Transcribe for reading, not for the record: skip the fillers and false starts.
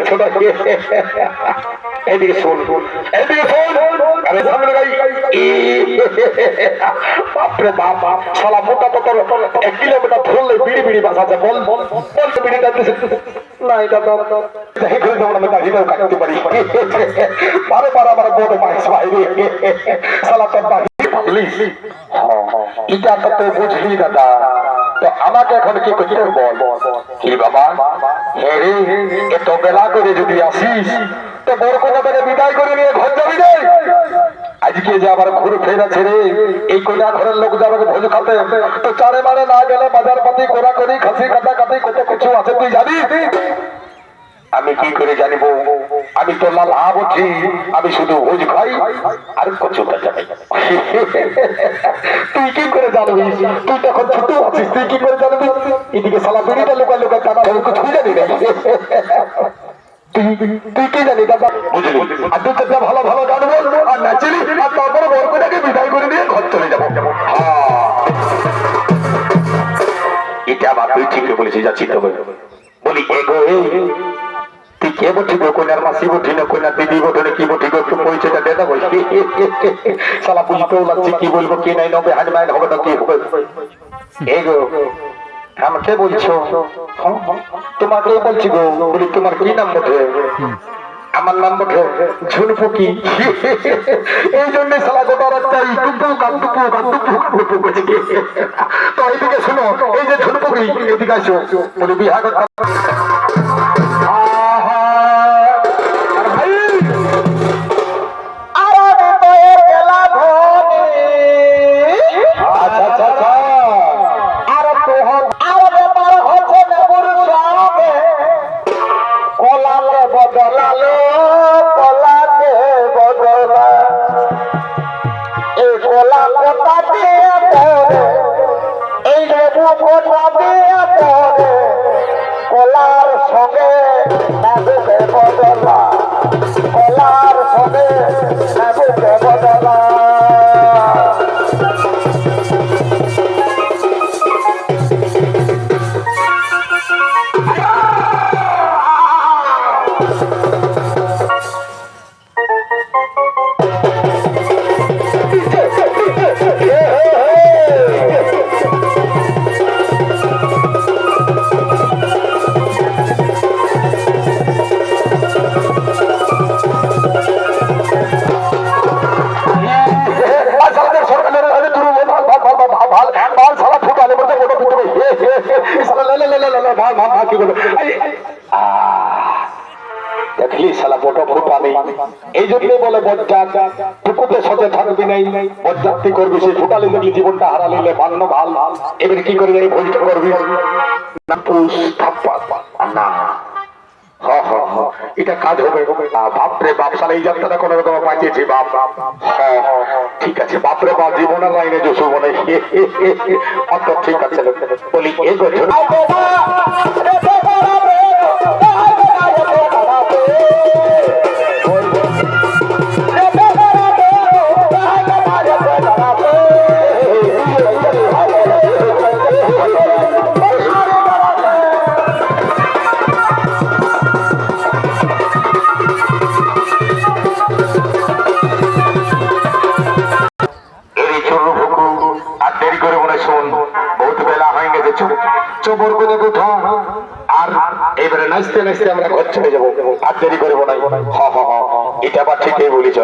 ছোট এদিকে শোন এদিকে শোন আরে সামনে গাই বাপরে বাপ শালা মোটা তো তোর 1 কিলোমিটার ধরলে বিড়ি বিড়ি বাজাতে বল বল বিড়ি কাটতেছে না এটা তো দেখে করে আমরা দাঁড়িয়েও কাটতে পারি বারে বারে আমার বড় মাইস বাইরে শালা তো প্লিজ এটা তো বুঝলি দাদা তো আমাকে এখন কি করতে বল কি বাবা হ্যাঁ রে এত বেলা করে যদি আসিস তো বরকোনা থেকে বিদায় করে নিয়ে ঘর যাবি রে আজকে যে আবার ঘুরে ফেরা ছেড়ে এই কন্যা ঘরের লোক যাবে ভোজ খাতে তো চারে মারে না গেলে বাজার পাতি কোরা করি খাসি কাটা কাটি কত কিছু আছে তুই জানিস আমি কি করে জানিব আমি তো লালা বলছি আমি শুধু ভোজ খাই আর কিছু জানি তুই কি করে জানবি তুই তখন ছোট আছিস তুই কি করে জানবি এদিকে সালা বিড়িটা লোকা লোকা টাকা কিছু জানি না তুই কি জানি দাদা বুঝলি আর তুই তো ভালো ভালো গান বলবো আর নাচলি আর তারপরে বরকোনাকে বিদায় করে দিয়ে ঘর চলে যাবো এটা আবার তুই ঠিকই বলেছিস যাচ্ছি তো বলি এগো তুই কে বলছি গো কন্যার মাসি বটি না কন্যার দিদি বটনে কি বটি গো একটু পরিচয়টা দে দেবো শালা বুঝতেও লাগছে কি বলবো কি নাই নবে হাজ মাইন হবে না কি হবে এগো আমাকে বলছো তোমাকে বলছি গো বলি তোমার কি নাম বটে আমার নাম বটে ঝুনপুকি এই জন্য শালা গোটা রাস্তায় টুকু কাটুকু কাটুকু করছে তো এইদিকে শোনো এই যে ঝুনপুকি এদিকে আসো বলি বিহার কলার সঙ্গে বদলা কলার সঙ্গে বদলা দেখলি শালা বড় ফুটানি এই জন্যই বলে বজ্জাত টুকুতে সজে থাকবি নাই বজ্জাতি করবি সেই ফুটালি দেখলি জীবনটা হারালিলে মান্য ভাল এবার কি করবি এই ভোজটা করবি না পুষ থাপ্পা না এটা কাজ হবে বাপরে বাপ শালা এই যাত্রাটা কোনো রকম বাঁচিয়েছি বাপ ঠিক আছে বাপরে বাপ জীবনের লাইনে জসু মনে অত ঠিক আছে বলি এই এবারে নাচতে নাচতে আমরা ঘর চলে যাবো আর দেরি করবো না এটা আবার ঠিকই বলেছ